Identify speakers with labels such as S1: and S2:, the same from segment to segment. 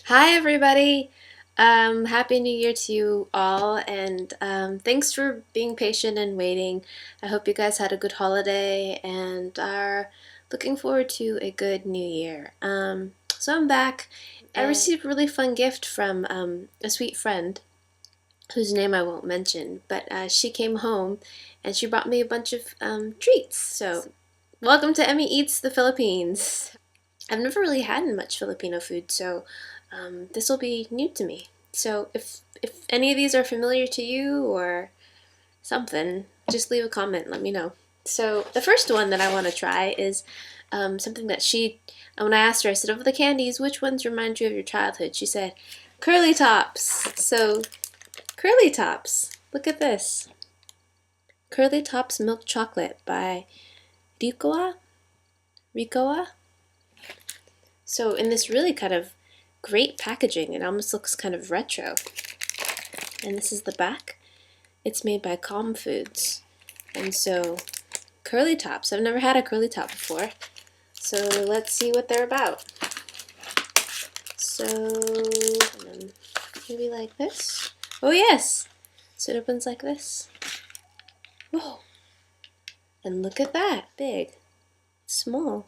S1: Hi, everybody. Happy New Year to you all, and thanks for being patient and waiting. I hope you guys had a good holiday and are looking forward to a good New Year. So I'm back. I received a really fun gift from a sweet friend whose name I won't mention, but she came home and she brought me a bunch of treats. So, welcome to Emmy Eats the Philippines. I've never really had much Filipino food, so this will be new to me. So if any of these are familiar to you or something, just leave a comment. Let me know. So the first one that I want to try is something that when I asked her, I said, of the candies, which ones remind you of your childhood? She said, curly tops. So curly tops. Look at this. Curly Tops Milk Chocolate by Ricoa. So in this really kind of great packaging, it almost looks kind of retro. And this is the back. It's made by Calm Foods. And so curly tops. I've never had a curly top before. So let's see what they're about. So maybe like this. Oh yes! So it opens like this. Whoa! And look at that, big, small.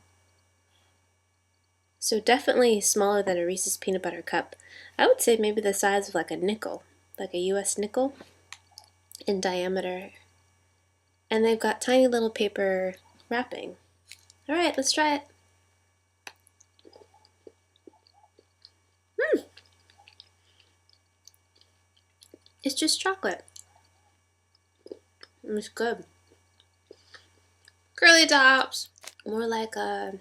S1: So definitely smaller than a Reese's peanut butter cup. I would say maybe the size of like a nickel, like a US nickel in diameter. And they've got tiny little paper wrapping. All right, let's try it. It's just chocolate. It's good. Curly tops. More like a...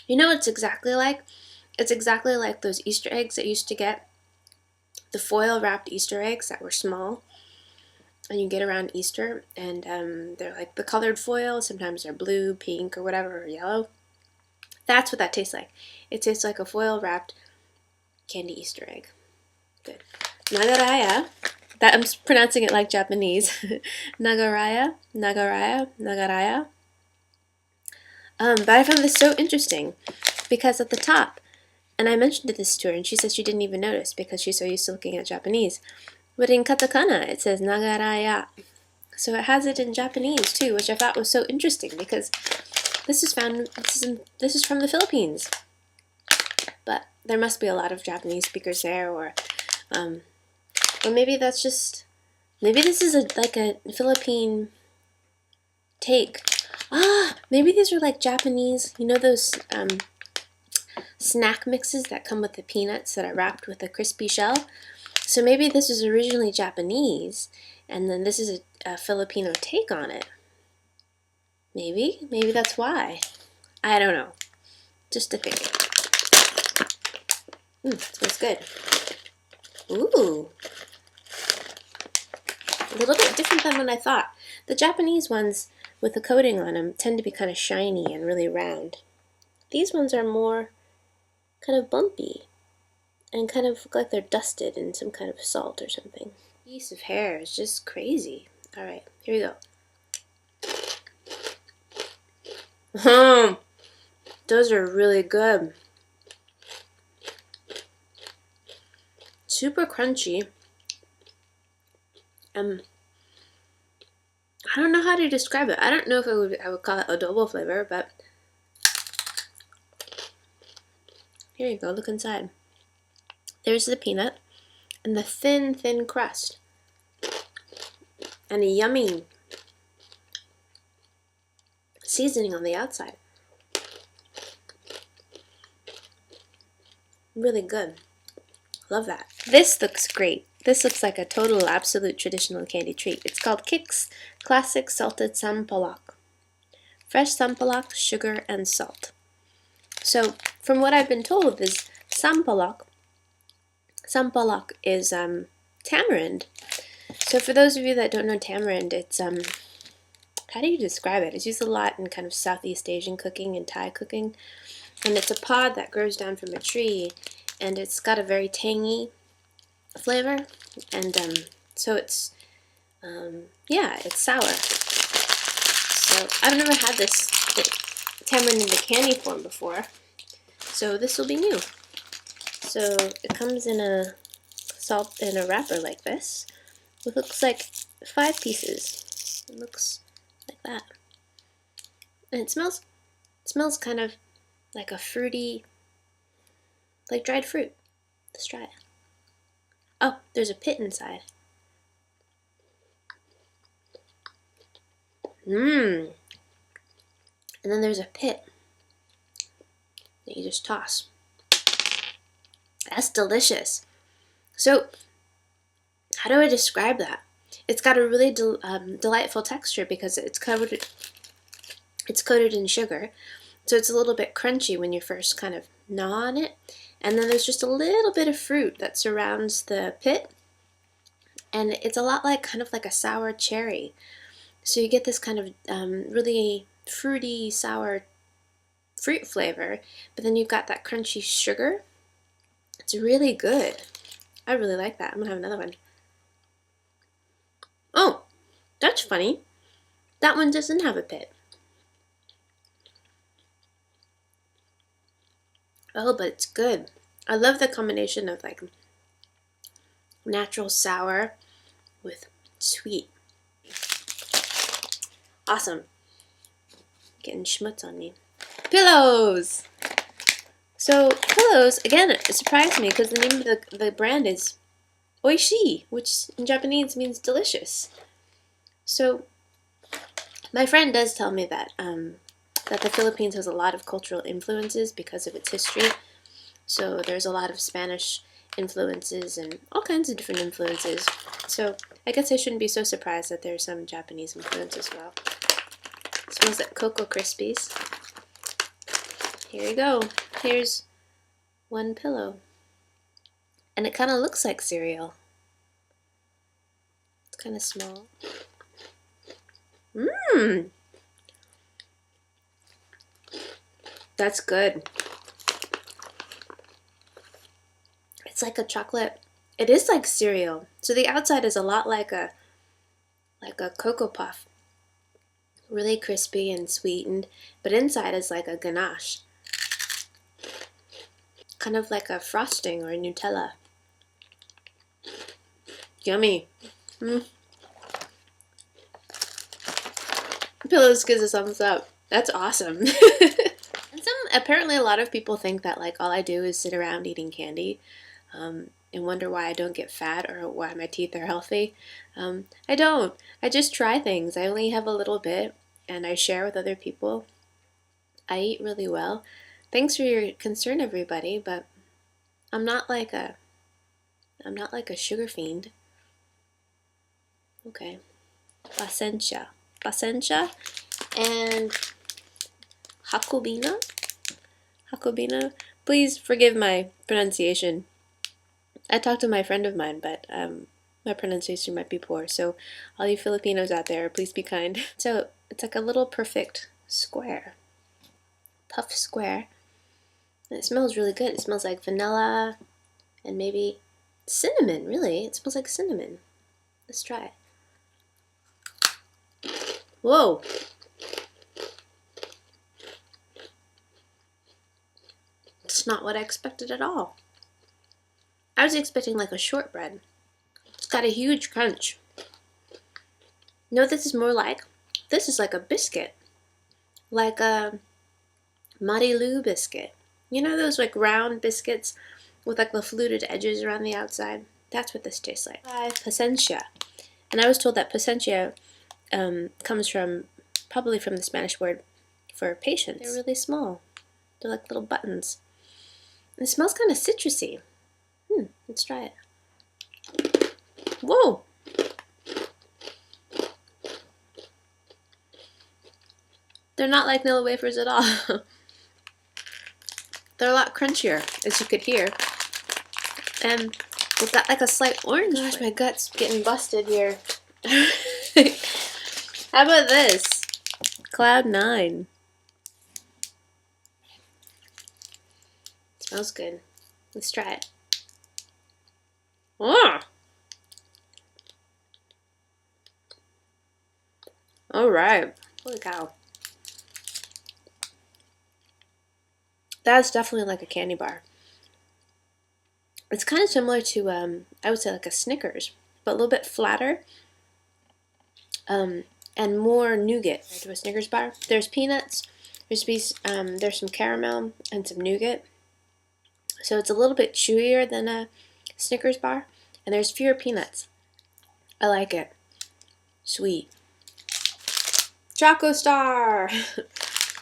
S1: You know what it's exactly like? It's exactly like those Easter eggs that you used to get. The foil wrapped Easter eggs that were small. And you get around Easter. And they're like the colored foil. Sometimes they're blue, pink, or whatever, or yellow. That's what that tastes like. It tastes like a foil wrapped candy Easter egg. Good. Nagaraya. That I'm pronouncing it like Japanese. Nagaraya. But I found this so interesting because at the top, and I mentioned this to her, and she said she didn't even notice because she's so used to looking at Japanese. But in katakana, it says Nagaraya. So it has it in Japanese too, which I thought was so interesting because this is from the Philippines. But there must be a lot of Japanese speakers there, or maybe that's just, maybe this is like a Philippine take. Maybe these are like Japanese, you know those snack mixes that come with the peanuts that are wrapped with a crispy shell? So maybe this was originally Japanese, and then this is a Filipino take on it. Maybe that's why. I don't know. Just a theory. Smells good. Ooh. A little bit different than what I thought. The Japanese ones with the coating on them tend to be kind of shiny and really round. These ones are more kind of bumpy and kind of look like they're dusted in some kind of salt or something. Piece of hair is just crazy. All right, here we go. Those are really good. Super crunchy. I don't know how to describe it. I don't know if I would call it adobo flavor, but here you go, look inside. There's the peanut and the thin crust and a yummy seasoning on the outside. Really good. Love that. This looks great. This looks like a total absolute traditional candy treat. It's called Kix Classic Salted Sampalok. Fresh sampalok, sugar, and salt. So, from what I've been told, is sampalok is tamarind. So for those of you that don't know tamarind, it's how do you describe it? It's used a lot in kind of Southeast Asian cooking and Thai cooking. And it's a pod that grows down from a tree, and it's got a very tangy flavor, and so it's it's sour. So I've never had this tamarind in the candy form before, so this will be new. So it comes in a wrapper like this. It looks like 5 pieces. It looks like that. And it smells kind of like a fruity, like dried fruit. Let's try it. Oh, there's a pit inside. Mmm. And then there's a pit that you just toss. That's delicious. So, how do I describe that? It's got a really delightful texture because it's coated in sugar. So it's a little bit crunchy when you first kind of gnaw on it. And then there's just a little bit of fruit that surrounds the pit. And it's a lot like, kind of like a sour cherry. So you get this kind of really fruity, sour fruit flavor. But then you've got that crunchy sugar. It's really good. I really like that. I'm going to have another one. Oh, that's funny. That one doesn't have a pit. Oh, but it's good. I love the combination of like natural sour with sweet. Awesome. Getting schmutz on me. Pillows! So, pillows, again, it surprised me because the name of the brand is Oishi, which in Japanese means delicious. So, my friend does tell me that that the Philippines has a lot of cultural influences because of its history. So there's a lot of Spanish influences and all kinds of different influences. So I guess I shouldn't be so surprised that there's some Japanese influence as well. It smells like Cocoa Krispies. Here you go. Here's one pillow. And it kind of looks like cereal. It's kind of small. Mmm! That's good. It's like a chocolate. It is like cereal. So the outside is a lot like a Cocoa Puff. Really crispy and sweetened, but inside is like a ganache. Kind of like a frosting or a Nutella. Yummy. Pillows gives a thumbs up. That's awesome. And apparently a lot of people think that like all I do is sit around eating candy and wonder why I don't get fat or why my teeth are healthy. I don't. I just try things. I only have a little bit and I share with other people. I eat really well. Thanks for your concern, everybody, but I'm not like a sugar fiend. Okay. Pasensya. Pasensya and Hakobina. Hakobina. Please forgive my pronunciation. I talked to my friend of mine, but my pronunciation might be poor. So all you Filipinos out there, please be kind. So it's like a little perfect square. Puff square. And it smells really good. It smells like vanilla and maybe cinnamon, really. It smells like cinnamon. Let's try it. Whoa! It's not what I expected at all. I was expecting like a shortbread. It's got a huge crunch. You know what this is more like? This is like a biscuit. Like a Marilu biscuit. You know those like round biscuits with like the fluted edges around the outside? That's what this tastes like. Pasensya. And I was told that pasensya comes from, probably from the Spanish word for patience. They're really small. They're like little buttons. And it smells kind of citrusy. Let's try it. Whoa! They're not like Nilla wafers at all. They're a lot crunchier, as you could hear. And we've got like a slight orange. Gosh, my gut's getting busted here. How about this? Cloud 9. Smells good. Let's try it. Oh! Alright. Holy cow. That's definitely like a candy bar. It's kind of similar to, I would say like a Snickers, but a little bit flatter, and more nougat to a Snickers bar. There's peanuts, there's some caramel and some nougat. So it's a little bit chewier than a Snickers bar, and there's fewer peanuts. I like it. Sweet. Choco Star!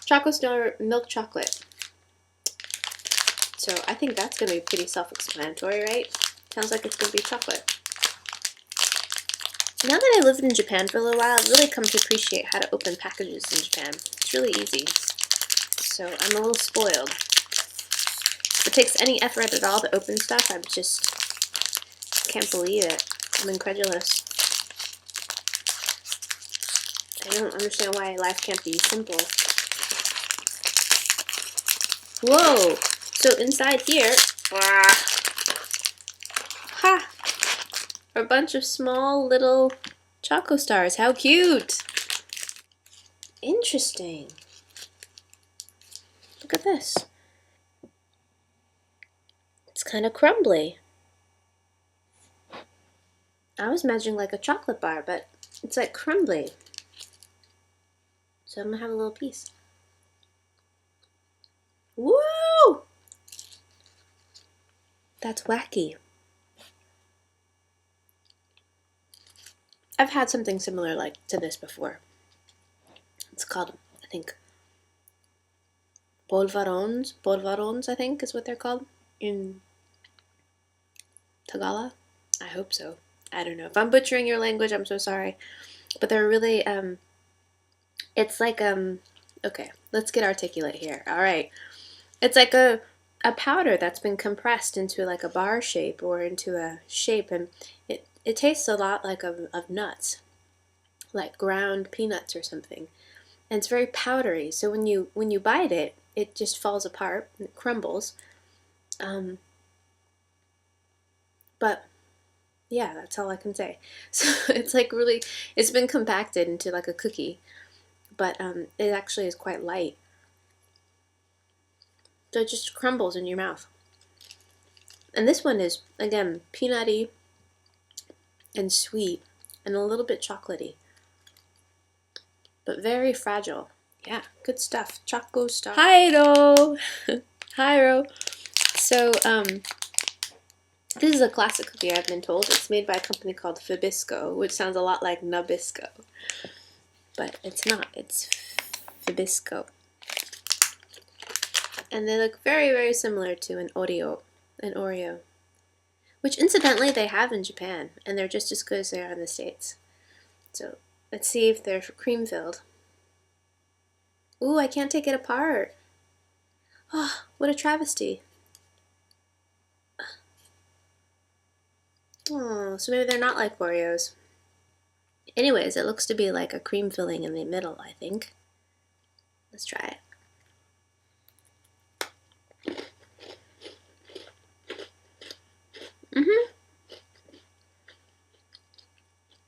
S1: Choco Star milk chocolate. So I think that's going to be pretty self-explanatory, right? Sounds like it's going to be chocolate. Now that I lived in Japan for a little while, I've really come to appreciate how to open packages in Japan. It's really easy. So I'm a little spoiled. If it takes any effort at all to open stuff, I just can't believe it. I'm incredulous. I don't understand why life can't be simple. Whoa! So inside here, ha! Are a bunch of small little Choco Stars. How cute! Interesting. Look at this. It's kind of crumbly. I was imagining like a chocolate bar, but it's like crumbly. So I'm gonna have a little piece. Woo! That's wacky. I've had something similar like to this before. It's called, I think, polvarons. Polvarons, I think, is what they're called in Tagalog. I hope so. I don't know. If I'm butchering your language, I'm so sorry. But they're really, it's like, okay, let's get articulate here. All right. It's like a powder that's been compressed into like a bar shape or into a shape, and it tastes a lot like of nuts, like ground peanuts or something. And it's very powdery, so when you bite it, it just falls apart and it crumbles. But yeah, that's all I can say. So it's like really, it's been compacted into like a cookie, but it actually is quite light. So it just crumbles in your mouth. And this one is, again, peanutty and sweet and a little bit chocolatey, but very fragile. Yeah, good stuff. Choco Star. Hi-ro! Hi-ro! So, this is a classic cookie, I've been told. It's made by a company called Fibisco, which sounds a lot like Nabisco. But it's not. It's Fibisco. And they look very, very similar to an Oreo. Which, incidentally, they have in Japan. And they're just as good as they are in the States. So, let's see if they're cream-filled. Ooh, I can't take it apart. Oh, what a travesty. Oh, so maybe they're not like Oreos. Anyways, it looks to be like a cream filling in the middle, I think. Let's try it.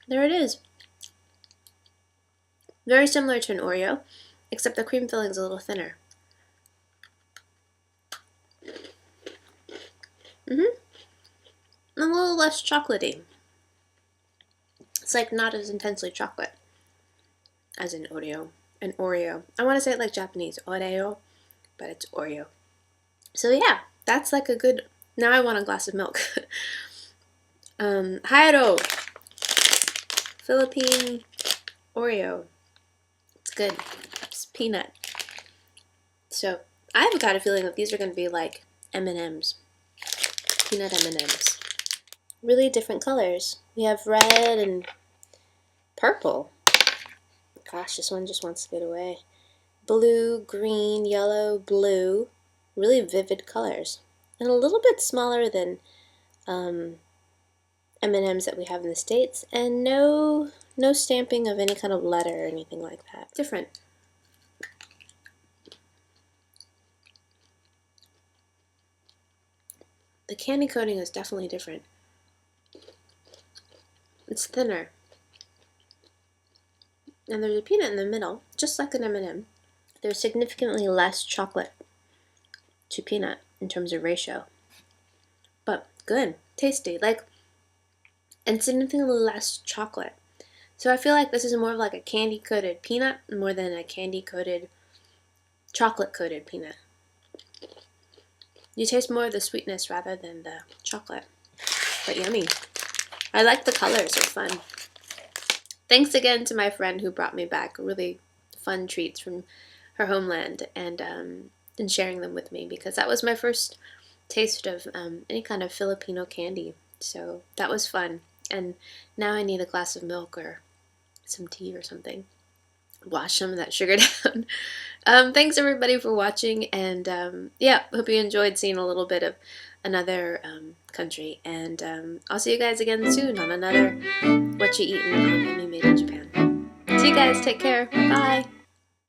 S1: There it is. Very similar to an Oreo, except the cream filling is a little thinner. A little less chocolatey. It's like not as intensely chocolate as an Oreo. I want to say it like Japanese, Oreo, but it's Oreo. So yeah, that's like a good, now I want a glass of milk. Hairo! Philippine Oreo. It's good. It's peanut. So I've got a feeling that these are going to be like M&Ms. Peanut M&Ms. Really different colors. We have red and purple. Gosh, this one just wants to get away. Blue, green, yellow, blue. Really vivid colors. And a little bit smaller than M&Ms that we have in the States. And no stamping of any kind of letter or anything like that. Different. The candy coating is definitely different. It's thinner. And there's a peanut in the middle, just like an M&M. There's significantly less chocolate to peanut in terms of ratio. But good, tasty, like, and it's anything less chocolate. So I feel like this is more of like a candy-coated peanut more than a candy-coated, chocolate-coated peanut. You taste more of the sweetness rather than the chocolate, but yummy. I like the colors, they're fun. Thanks again to my friend who brought me back really fun treats from her homeland and sharing them with me, because that was my first taste of any kind of Filipino candy. So that was fun. And now I need a glass of milk or some tea or something. Wash some of that sugar down. Thanks everybody for watching, and yeah, hope you enjoyed seeing a little bit of another country, and I'll see you guys again soon on another What You Eatin' on Emmy Made in Japan. See you guys, take care, bye!